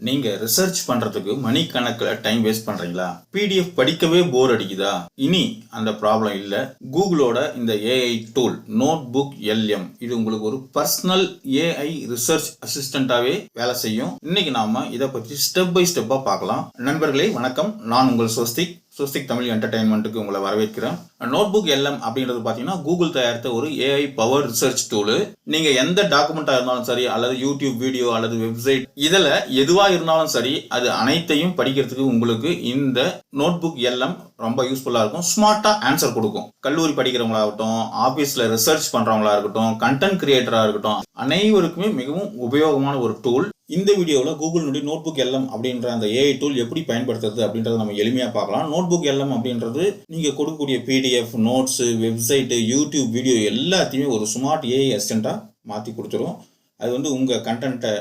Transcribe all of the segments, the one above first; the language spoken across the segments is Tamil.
நீங்க ரிசர்ச் பண்றதுக்கு மணிக்கணக்கில் டைம் வேஸ்ட் பண்றீங்களா? PDF படிக்கவே போர் அடிக்குதா? இனி அந்த ப்ராப்ளம் இல்ல. கூகுளோட இந்த AI டூல் நோட்புக் LM இது உங்களுக்கு ஒரு பர்சனல் AI ரிசர்ச் அசிஸ்டண்டாவே வேலை செய்யும். இன்னைக்கு நாம இதை பற்றி ஸ்டெப் பை ஸ்டெப்பா பார்க்கலாம். நண்பர்களே வணக்கம், நான் உங்கள் ஸ்வஸ்திக் தமிழ் என்டர்டைன்மெண்ட்டுக்கு உங்களை வரவேற்கிறேன். நோட்புக் LM அப்படின்றது பார்த்தீங்கன்னா கூகுள் தயாரித்த ஒரு AI பவர் ரிசர்ச் டூலு. நீங்க எந்த டாக்குமெண்டா இருந்தாலும் சரி, அல்லது யூடியூப் வீடியோ அல்லது வெப்சைட், இதுல எதுவா இருந்தாலும் சரி, அது அனைத்தையும் படிக்கிறதுக்கு உங்களுக்கு இந்த நோட்புக் LM ரொம்ப யூஸ்ஃபுல்லா இருக்கும். ஸ்மார்ட்டா ஆன்சர் கொடுக்கும். கல்லூரி படிக்கிறவங்களாகட்டும், ஆபீஸ்ல ரிசர்ச் பண்றவங்களா இருக்கட்டும், கண்டென்ட் கிரியேட்டரா இருக்கட்டும், அனைவருக்குமே மிகவும் உபயோகமான ஒரு டூல். இந்த வீடியோவில் கூகுளினுடைய நோட்புக் LM அப்படின்ற அந்த AI டூல் எப்படி பயன்படுத்துறது அப்படின்றத நம்ம எளிமையாக பார்க்கலாம். நோட்புக் LM அப்படின்றது நீங்கள் கொடுக்கக்கூடிய PDF, notes, website, YouTube video எல்லாத்தையுமே ஒரு ஸ்மார்ட் AI அசிஸ்டண்ட்டாக மாற்றி கொடுத்துரும். அது உங்கள் கண்டென்ட்டை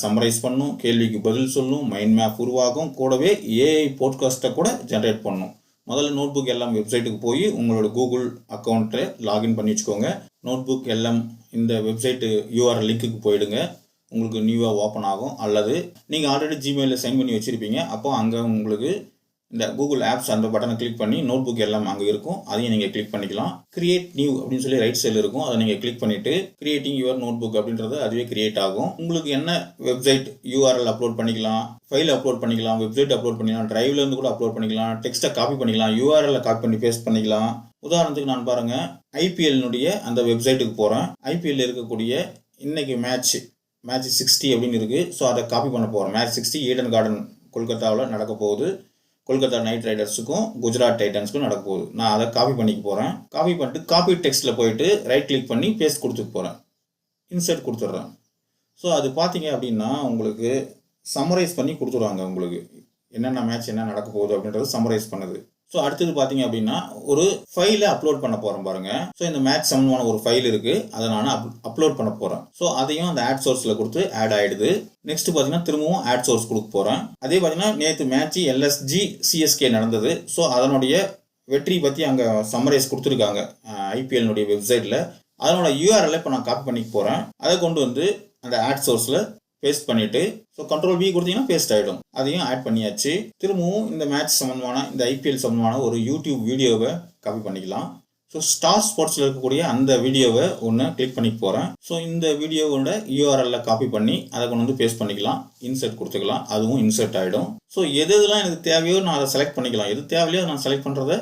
சம்மரைஸ் பண்ணும், கேள்விக்கு பதில் சொல்லும், மைண்ட் மேப் உருவாகும், கூடவே AI போட்காஸ்ட்டை கூட ஜென்ரேட் பண்ணும். முதல்ல நோட்புக் LM வெப்சைட்டுக்கு போய் உங்களோட கூகுள் அக்கௌண்ட்டை லாகின் பண்ணி வச்சுக்கோங்க. நோட்புக் LM இந்த வெப்சைட்டு URL லிங்க்குக்கு போயிடுங்க. உங்களுக்கு நியூவாக ஓப்பன் ஆகும். அல்லது நீங்கள் ஆல்ரெடி ஜிமெயிலில் சைன் பண்ணி வச்சுருப்பீங்க. அப்போ அங்கே உங்களுக்கு இந்த கூகுள் ஆப்ஸ் அந்த பட்டனை கிளிக் பண்ணி நோட்புக் LM அங்கே இருக்கும், அதையும் நீங்கள் கிளிக் பண்ணிக்கலாம். கிரியேட் நியூ அப்படின்னு சொல்லி ரைட் சைடில் இருக்கும், அதை நீங்கள் கிளிக் பண்ணிவிட்டு கிரியேட்டிங் யுவர் நோட்புக் அப்படின்றது அதுவே கிரியேட் ஆகும். உங்களுக்கு என்ன வெப்சைட் URL அப்லோட் பண்ணிக்கலாம், ஃபைல் அப்லோட் பண்ணிக்கலாம், வெப்சைட் அப்லோட் பண்ணிக்கலாம், டிரைவ்லேருந்து கூட அப்லோட் பண்ணிக்கலாம், டெக்ஸ்ட்டை காப்பி பண்ணிக்கலாம், URL காப்பி பண்ணி பேஸ்ட் பண்ணிக்கலாம். உதாரணத்துக்கு நான் பாருங்கள், IPL-னுடைய அந்த வெப்சைட்டுக்கு போகிறேன். IPL இருக்கக்கூடிய இன்னைக்கு மேட்ச் 60 அப்படின்னு இருக்குது. ஸோ அதை காப்பி பண்ண போகிறேன். மேட்ச் 60 ஈடன் கார்டன் கொல்கத்தாவில் நடக்க போகுது. கொல்கத்தா நைட் ரைடர்ஸுக்கும் குஜராத் டைட்டன்ஸுக்கும் நடக்க போகுது. நான் அதை காப்பி பண்ணிக்க போகிறேன். காப்பி பண்ணிட்டு காப்பி டெக்ஸ்ட்டில் போயிட்டு ரைட் கிளிக் பண்ணி பேஸ்ட் கொடுத்துட்டு போகிறேன். இன்சர்ட் கொடுத்துட்றேன். ஸோ அது பார்த்தீங்க அப்படின்னா உங்களுக்கு சம்மரைஸ் பண்ணி கொடுத்துருவாங்க. உங்களுக்கு என்னென்ன மேட்ச் என்ன நடக்க போகுது அப்படின்றது சம்மரைஸ் பண்ணுது. ஸோ அடுத்தது பார்த்தீங்க அப்படின்னா ஒரு ஃபைலை அப்லோட் பண்ண போகிறேன் பாருங்கள். ஸோ இந்த மேட்ச் சம்மந்தமான ஒரு ஃபைல் இருக்குது, அதை நான் அப்லோட் பண்ண போகிறேன். ஸோ அதையும் அந்த ஆட் சோர்ஸில் கொடுத்து ஆட் ஆகிடுது. நெக்ஸ்ட் பார்த்தீங்கன்னா திரும்பவும் ஆட் சோர்ஸ் கொடுக்க போகிறேன். அதே பார்த்தீங்கன்னா நேற்று மேட்ச் LSG CSK நடந்தது. ஸோ அதனுடைய வெற்றி பற்றி அங்கே சம்மரைஸ் கொடுத்துருக்காங்க IPL-னுடைய வெப்சைட்டில். அதனோட URL இப்போ நான் காப்பி பண்ணிக்க போகிறேன். அதை கொண்டு வந்து அந்த ஆட் சோர்ஸில் பேஸ்ட் பண்ணிவிட்டு ஸோ Ctrl V கொடுத்தீங்கன்னா பேஸ்ட் ஆகிடும். அதையும் ஆட் பண்ணியாச்சு. திரும்பவும் இந்த மேட்ச் சம்மந்தமான இந்த IPL சம்மந்தமான ஒரு யூடியூப் வீடியோவை காப்பி பண்ணிக்கலாம். ஸோ ஸ்டார் ஸ்போர்ட்ஸில் இருக்கக்கூடிய அந்த வீடியோவை ஒன்று கிளிக் பண்ணி போகிறேன். ஸோ இந்த வீடியோவோட URL காப்பி பண்ணி அதை கொண்டு வந்து பேஸ்ட் பண்ணிக்கலாம். இன்சர்ட் கொடுத்துக்கலாம், அதுவும் இன்சர்ட் ஆகிடும். ஸோ எதெல்லாம் எனக்கு தேவையோ நான் அதை செலக்ட் பண்ணிக்கலாம். எது தேவையோ நான் செலக்ட் பண்ணுறதை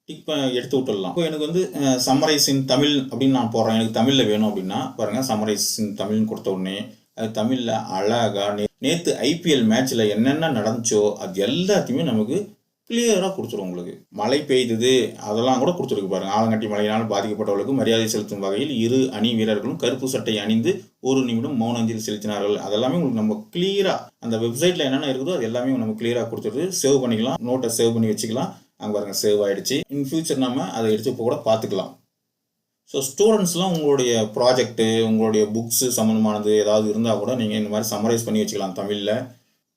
டிக் எடுத்து விட்டுடலாம். இப்போ எனக்கு சம்மரைஸ் இன் தமிழ் அப்படின்னு நான் போடுறேன். எனக்கு தமிழில் வேணும் அப்படின்னா பாருங்கள், சம்மரைஸ் இன் தமிழ்னு கொடுத்த உடனே அது தமிழில் அழகாக நேற்று IPL மேட்ச்சில் என்னென்ன நடந்துச்சோ அது எல்லாத்தையுமே நமக்கு கிளியராக கொடுத்துரும். உங்களுக்கு மழை பெய்தது அதெல்லாம் கூட கொடுத்துருக்கு பாருங்கள். ஆலங்கட்டி மழையினால் பாதிக்கப்பட்டவர்களுக்கு மரியாதை செலுத்தும் வகையில் 2 அணி வீரர்களும் கருப்பு சட்டை அணிந்து 1 நிமிடம் மௌன அஞ்சலி செலுத்தினார்கள். அதெல்லாமே உங்களுக்கு நம்ம கிளியராக அந்த வெப்சைட்டில் என்னென்ன இருக்குதோ அது எல்லாமே நம்ம கிளியராக கொடுத்துருது. சேவ் பண்ணிக்கலாம், நோட்டை சேவ் பண்ணி வச்சுக்கலாம். அங்கே பாருங்கள் சேவ் ஆகிடுச்சு. இன் ஃபியூச்சர் நம்ம அதை எடுத்து இப்போ கூட பார்த்துக்கலாம். ஸோ ஸ்டூடெண்ட்ஸ்லாம் உங்களுடைய ப்ராஜெக்ட்டு, உங்களுடைய புக்ஸு சம்மந்தமானது ஏதாவது இருந்தால் கூட நீங்கள் இந்த மாதிரி சம்மரைஸ் பண்ணி வச்சுக்கலாம் தமிழில்.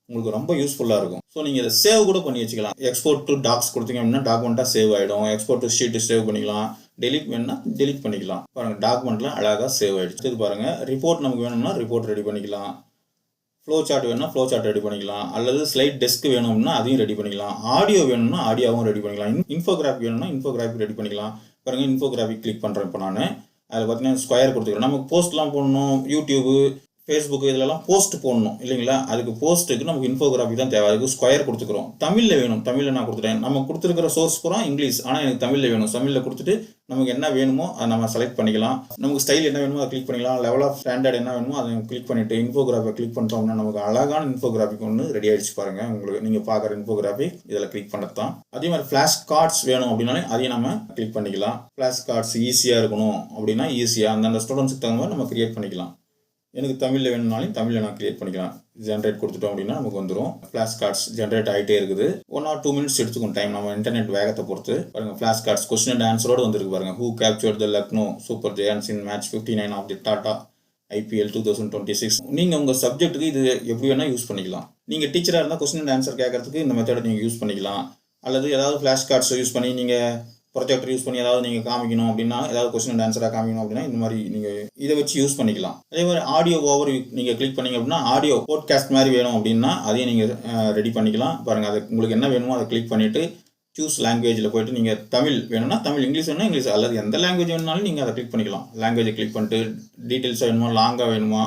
உங்களுக்கு ரொம்ப யூஸ்ஃபுல்லாக இருக்கும். ஸோ நீங்கள் இதை சேவ் கூட பண்ணி வச்சுக்கலாம். எக்ஸ்போர்ட் டு டாக்ஸ் கொடுத்தீங்க அப்படின்னா டாக்குமெண்ட்டாக சேவ் ஆகிடும். எக்ஸ்போர்ட் டு ஷீட்டு சேவ் பண்ணிக்கலாம். டெலிட் வேணும்னா டெலிட் பண்ணிக்கலாம். பாருங்கள் டாக்குமெண்ட்டில் அழகாக சேவ் ஆகிடுச்சு. இது பாருங்கள், ரிப்போர்ட் நமக்கு வேணும்னா ரிப்போர்ட் ரெடி பண்ணிக்கலாம். ஃப்ளோ சார்ட் வேணும்னா ஃப்ளோ சார்ட் ரெடி பண்ணிக்கலாம். அல்லது ஸ்லைட் டெஸ்க் வேணும்னா அதையும் ரெடி பண்ணிக்கலாம். ஆடியோ வேணும்னா ஆடியோவும் ரெடி பண்ணிக்கலாம். இன்ஃபோகிராஃபி வேணும்னா இன்ஃபோகிராஃபி ரெடி பண்ணிக்கலாம். பாருங்கள், இன்ஃபோகிராஃபி கிளிக் பண்ணுறேன். இப்போ நான் அதில் பார்த்தீங்கன்னா ஸ்கொயர் கொடுத்துக்கிறேன். நமக்கு போஸ்ட்லாம் போடணும், யூடியூபு, ஃபேஸ்புக்கு இதிலலாம் போஸ்ட் போடணும் இல்லைங்களா? அதுக்கு போஸ்ட்டுக்கு நமக்கு இன்ஃபோகிராஃபி தான் தேவை. அதுக்கு ஸ்கொயர் கொடுத்துக்கிறோம். தமிழில் வேணும், தமிழில் நான் கொடுத்துட்டேன். நம்ம கொடுத்துருக்கிற சோர்ஸ் பூரா இங்கிலீஷ், ஆனால் எனக்கு தமிழில் வேணும். தமிழில் கொடுத்துட்டு நமக்கு என்ன வேணுமோ அதை நம்ம செலக்ட் பண்ணிக்கலாம். நமக்கு ஸ்டைல் என்ன வேணுமோ அதை கிளிக் பண்ணிக்கலாம். லெவல் ஆஃப் ஸ்டாண்டர்ட் என்ன வேணுமோ அதை கிளிக் பண்ணிவிட்டு இன்ஃபோகிராஃபை கிளிக் பண்ணிட்டோம்னா நமக்கு அழகான இன்ஃபோகிராஃபிக் ஒன்று ரெடி ஆகிடுச்சு. பாருங்கள், உங்களுக்கு நீங்கள் பார்க்குற இன்ஃபோகிராஃபி இதில் கிளிக் பண்ணது தான். அதே மாதிரி ஃப்ளாஷ் கார்ட்ஸ் வேணும் அப்படின்னாலே அதையும் நம்ம கிளிக் பண்ணிக்கலாம். ஃப்ளாஷ் கார்ட்ஸ் ஈஸியாக இருக்கணும் அப்படின்னா ஈஸியாக அந்தந்த ஸ்டூடெண்ட்ஸுக்கு தகுந்த மாதிரி நம்ம கிரியேட் பண்ணிக்கலாம். எனக்கு தமிழில் வேணும்னாலும் தமிழில் நான் கிரியேட் பண்ணிக்கலாம். ஜென்ரேட் கொடுத்துட்டோம் அப்படின்னா நமக்கு வந்துடும். ஃப்ளாஷ் கார்ட்ஸ் ஜென்ரேட் ஆகிட்டே இருக்குது. 1 or 2 minutes எடுத்துக்கும் டைம், நம்ம இன்டர்நெட் வேகத்தை பொறுத்து. பாருங்கள், ஃப்ளாஷ் கார்ட்ஸ் கொஸ்டின் அண்ட் ஆன்சரோடு வந்துருக்கு பாருங்கள். Who captured the Lucknow Super Giants in match 59 of the Tata IPL 2026. நீங்கள் உங்கள் சப்ஜெக்ட்டுக்கு இது எப்படி வேணால் யூஸ் பண்ணிக்கலாம். நீங்கள் டீச்சராக இருந்தால் கொஸ்டின் அண்ட் ஆன்சர் கேட்கறதுக்கு இந்த மெத்தடை நீங்கள் யூஸ் பண்ணிக்கலாம். அல்லது ஏதாவது ஃப்ளாஷ் கார்ட்ஸை யூஸ் பண்ணி நீங்கள் ப்ரொஜெக்டர் யூஸ் பண்ணி ஏதாவது நீங்கள் காமிக்கணும் அப்படின்னா, ஏதாவது கொஸ்டின் அண்ட் ஆன்சராக காமிக்கணும் அப்படின்னா இந்த மாதிரி நீங்கள் இதை வச்சு யூஸ் பண்ணிக்கலாம். அதே மாதிரி ஆடியோ ஓவர் நீங்கள் கிளிக் பண்ணீங்க அப்படின்னா ஆடியோ போட்காஸ்ட் மாதிரி வேணும் அப்படின்னா அதையும் நீங்கள் ரெடி பண்ணிக்கலாம். பாருங்கள், அது உங்களுக்கு என்ன வேணுமோ அதை கிளிக் பண்ணிவிட்டு சூஸ் லாங்குவேஜில் போய்ட்டு நீங்கள் தமிழ் வேணும்னா தமிழ், இங்கிலீஷ் வேணும்னா இங்கிலீஷ், அல்லது எந்த லாங்குவேஜ் வேணுனாலும் நீங்கள் அதை கிளிக் பண்ணிக்கலாம். லாங்குவேஜை கிளிக் பண்ணிட்டு டீட்டெயில்ஸாக வேணுமா, லாங்காக வேணுமா,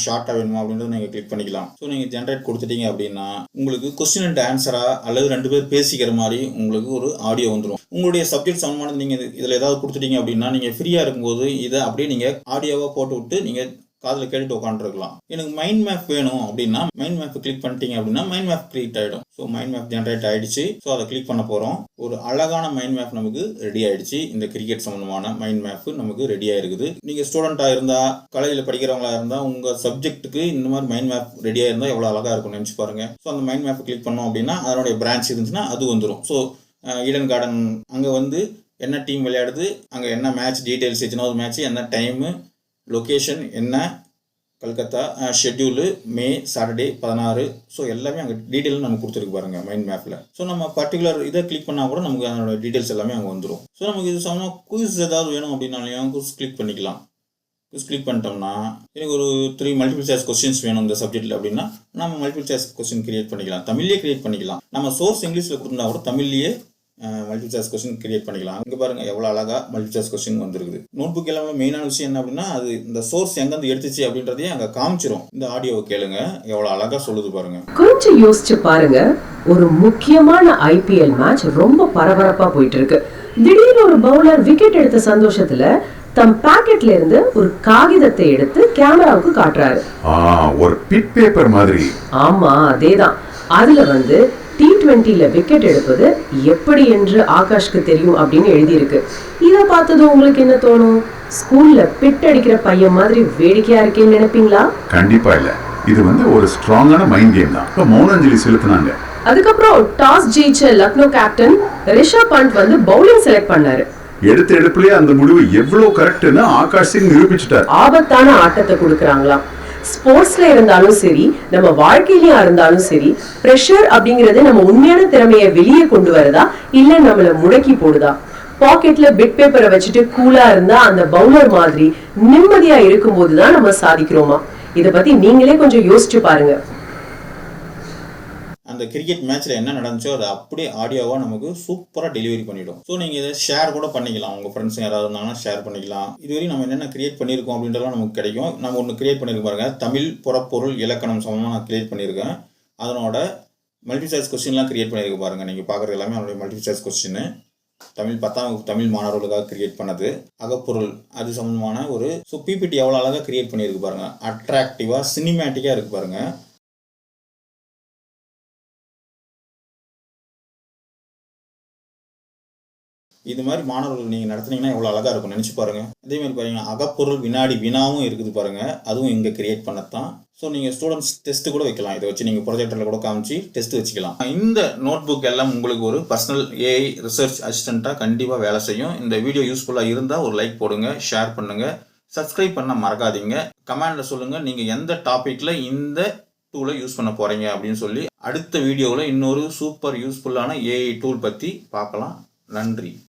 ஷார்ட்டாக வேணுமா அப்படின்றத நீங்கள் கிளிக் பண்ணிக்கலாம். ஸோ நீங்கள் ஜென்ரேட் கொடுத்துட்டீங்க அப்படின்னா உங்களுக்கு கொஸ்டின் அண்ட் ஆன்சராக அல்லது 2 பேர் பேசிக்கிற மாதிரி உங்களுக்கு ஒரு ஆடியோ வந்துடும். உங்களுடைய சப்ஜெக்ட் சம்மந்தமானது நீங்கள் இதில் ஏதாவது கொடுத்துட்டீங்க அப்படின்னா நீங்கள் ஃப்ரீயாக இருக்கும்போது இதை அப்படியே நீங்கள் ஆடியோவாக போட்டு விட்டு நீங்கள் காதில் கேட்டுட்டு உட்காந்துருக்கலாம். எனக்கு மைண்ட் மேப் வேணும் அப்படின்னா மைண்ட் மேப் கிளிக் பண்ணிட்டீங்க அப்படின்னா மைண்ட் மேப் கிரியேட் ஆகிடும். ஸோ மைண்ட் மேப் ஜென்ரேட் ஆகிடுச்சு. ஸோ அதை கிளிக் பண்ண போகிறோம். ஒரு அழகான மைண்ட் மேப் நமக்கு ரெடி ஆகிடுச்சு. இந்த கிரிக்கெட் சம்மந்தமான மைண்ட் மேப் நமக்கு ரெடியாக இருக்குது. நீங்கள் ஸ்டூடெண்ட்டாக இருந்தால், காலேஜில் படிக்கிறவங்களா இருந்தால், உங்கள் சப்ஜெக்ட்டுக்கு இந்த மாதிரி மைண்ட் மேப் ரெடியாக இருந்தால் எவ்வளோ அழகாக இருக்கும்னு நினச்சி பாருங்கள். ஸோ அந்த மைண்ட் மேப் கிளிக் பண்ணோம் அப்படின்னா அதனுடைய பிரான்ச் இருந்துச்சுன்னா அது வந்துடும். ஸோ ஈடன் கார்டன் அங்கே வந்து என்ன டீம் விளையாடுது, அங்கே என்ன மேட்ச் டீட்டெயில்ஸ் வச்சுன்னா ஒரு மேட்ச், என்ன டைமு, லொக்கேஷன் என்ன, கல்கத்தா, ஷெட்யூலு மே சாட்டர்டே 16. ஸோ எல்லாமே அங்கே டீட்டெயில் நமக்கு கொடுத்துருக்கு பாருங்கள் மைண்ட் மேப்பில். ஸோ நம்ம பர்டிகுலர் இதை கிளிக் பண்ணால் கூட நமக்கு அதோட டீட்டெயில்ஸ் எல்லாமே அங்கே வந்துடும். ஸோ நமக்கு இது சம்மந்தமாக குயிஸ் ஏதாவது வேணும் அப்படின்னாலையும் குயிஸ் கிளிக் பண்ணிக்கலாம். குயிஸ் கிளிக் பண்ணிட்டோம்னா எனக்கு ஒரு 3 மல்டிபிள் சாய்ஸ் கொஸ்டின்ஸ் வேணும் இந்த சப்ஜெக்ட்டில் அப்படின்னா நம்ம மல்டிபிள் சாய்ஸ் கொஸ்டின் கிரியேட் பண்ணிக்கலாம். தமிழ்லேயே கிரியேட் பண்ணிக்கலாம். நம்ம சோர்ஸ் இங்கிலீஷில் கொடுத்தா கூட தமிழ்லேயே மல்டிபிள் சாய்ஸ் கொஸ்டின் கிரியேட் பண்ணிக்கலாம். அங்கே பாருங்கள் எவ்வளோ அழகாக மல்டிபிள் சாய்ஸ் கொஸ்டின் வந்துருக்குது. நோட் புக் எல்லாமே மெயினான விஷயம் என்ன அப்படின்னா அது இந்த சோர்ஸ் எங்கேருந்து எடுத்துச்சு அப்படின்றதையும் அங்கே காமிச்சிரும். இந்த ஆடியோவை கேளுங்க, எவ்வளோ அழகாக சொல்லுது பாருங்க. கொஞ்சம் யோசிச்சு பாருங்க, ஒரு முக்கியமான ஐபிஎல் மேட்ச் ரொம்ப பரபரப்பா போயிட்டு இருக்கு. திடீர்னு ஒரு பவுலர் விக்கெட் எடுத்த சந்தோஷத்துல தம் பாக்கெட்ல இருந்து ஒரு காகிதத்தை எடுத்து கேமராவுக்கு காட்டுறாரு. ஒரு பிட் பேப்பர் மாதிரி. ஆமா, அதேதான். அதுல வந்து T20ல விக்கெட் எடுப்பது எப்படி என்று ஆகாஷ்க்கு தெரியும் அப்படின்னு எழுதியிருக்கு. இதை பார்த்தது உங்களுக்கு என்ன தோணும்? ஸ்கூல்ல பிட் அடிக்கிற பையன் மாதிரி வேடிக்கையா இருக்கேன்னு நினைப்பீங்களா? கண்டிப்பா இல்ல. இது வந்து ஒரு ஸ்ட்ராங்கான மைண்ட் கேம் தான். இப்ப மௌனாஞ்சலி செலுத்தினாங்க. அதுக்கப்புறம் டாஸ் ஜெயிச்ச லக்னோ கேப்டன் ரிஷப் பண்ட் வந்து பவுலிங் செலக்ட் பண்ணாரு. எடுத்த எடுப்புலயே அந்த முடிவு எவ்வளவு கரெக்ட்னு ஆகாஷ் சிங் நிரூபிச்சிட்டார். ஆபத்தான ஆட்டத்தை கொடுக்கறாங்களாம். ஸ்போர்ட்ஸ்ல இருந்தாலும் சரி, நம்ம வாழ்க்கையிலயும் இருந்தாலும் சரி, பிரஷர் அப்படிங்கறது நம்ம உண்மையான திறமையை வெளியே கொண்டு வரதா இல்ல நம்மள முடக்கி போடுதா? பாக்கெட்ல பிட் பேப்பரை வச்சுட்டு கூலா இருந்தா அந்த பவுலர் மாதிரி நிம்மதியா இருக்கும் போதுதான் நம்ம சாதிக்கிறோமா? இத பத்தி நீங்களே கொஞ்சம் யோசிச்சு பாருங்க. அந்த கிரிக்கெட் மேட்ச்சில் என்ன நடந்துச்சோ அதை அப்படியே ஆடியோவாக நமக்கு சூப்பராக டெலிவரி பண்ணிவிடும். ஸோ நீங்கள் இதை ஷேர் கூட பண்ணிக்கலாம். உங்கள் ஃப்ரெண்ட்ஸ் யாராவது இருந்தாங்கன்னா ஷேர் பண்ணிக்கலாம். இதுவரையும் நம்ம என்னென்ன கிரியேட் பண்ணியிருக்கோம் அப்படின்றலாம் நமக்கு கிடைக்கும். நம்ம ஒன்று கிரியேட் பண்ணியிருக்க பாருங்க, தமிழ் புறப்பொருள் இலக்கணம் சமமாக நான் கிரியேட் பண்ணியிருக்கேன். அதனோட மல்டிபிள் சாய்ஸ் கொஸ்டின்லாம் கிரியேட் பண்ணியிருக்க பாருங்கள். நீங்கள் பார்க்குறது எல்லாமே அதனுடைய மல்டிபிள் சாய்ஸ் கொஸ்டின். தமிழ் 10ஆம் வகுப்பு தமிழ் மாணவர்களுக்காக கிரியேட் பண்ணது. அகப்பொருள் அது சம்மந்தமான ஒரு பிபிடி எவ்வளோ அழகாக கிரியேட் பண்ணியிருக்கு பாருங்கள். அட்ராக்டிவாக சினிமேட்டிக்காக இருக்குது பாருங்கள். இது மாதிரி மாணவர்கள் நீங்கள் நடத்துனீங்கன்னா எவ்வளோ அழகாக இருக்கும் நினச்சி பாருங்கள். அதே மாதிரி பாருங்கள், அகப்பொருள் வினாடி வினாவும் இருக்குது பாருங்கள். அதுவும் இங்கே கிரியேட் பண்ணத்தான். ஸோ நீங்கள் ஸ்டூடெண்ட்ஸ் டெஸ்ட்டு கூட வைக்கலாம். இதை வச்சு நீங்கள் ப்ரொஜெக்டரில் கூட காமிச்சு டெஸ்ட் வச்சுக்கலாம். இந்த நோட் புக் எல்லாம் உங்களுக்கு ஒரு பர்சனல் ஏஐ ரிசர்ச் அசிஸ்டண்ட்டாக கண்டிப்பாக வேலை செய்யும். இந்த வீடியோ யூஸ்ஃபுல்லாக இருந்தால் ஒரு லைக் போடுங்க, ஷேர் பண்ணுங்கள், சப்ஸ்கிரைப் பண்ண மறக்காதீங்க. கமெண்டில் சொல்லுங்கள் நீங்கள் எந்த டாப்பிக்கில் இந்த டூலை யூஸ் பண்ண போகிறீங்க அப்படின்னு சொல்லி. அடுத்த வீடியோவில் இன்னொரு சூப்பர் யூஸ்ஃபுல்லான ஏஐ டூல் பற்றி பார்க்கலாம். நன்றி.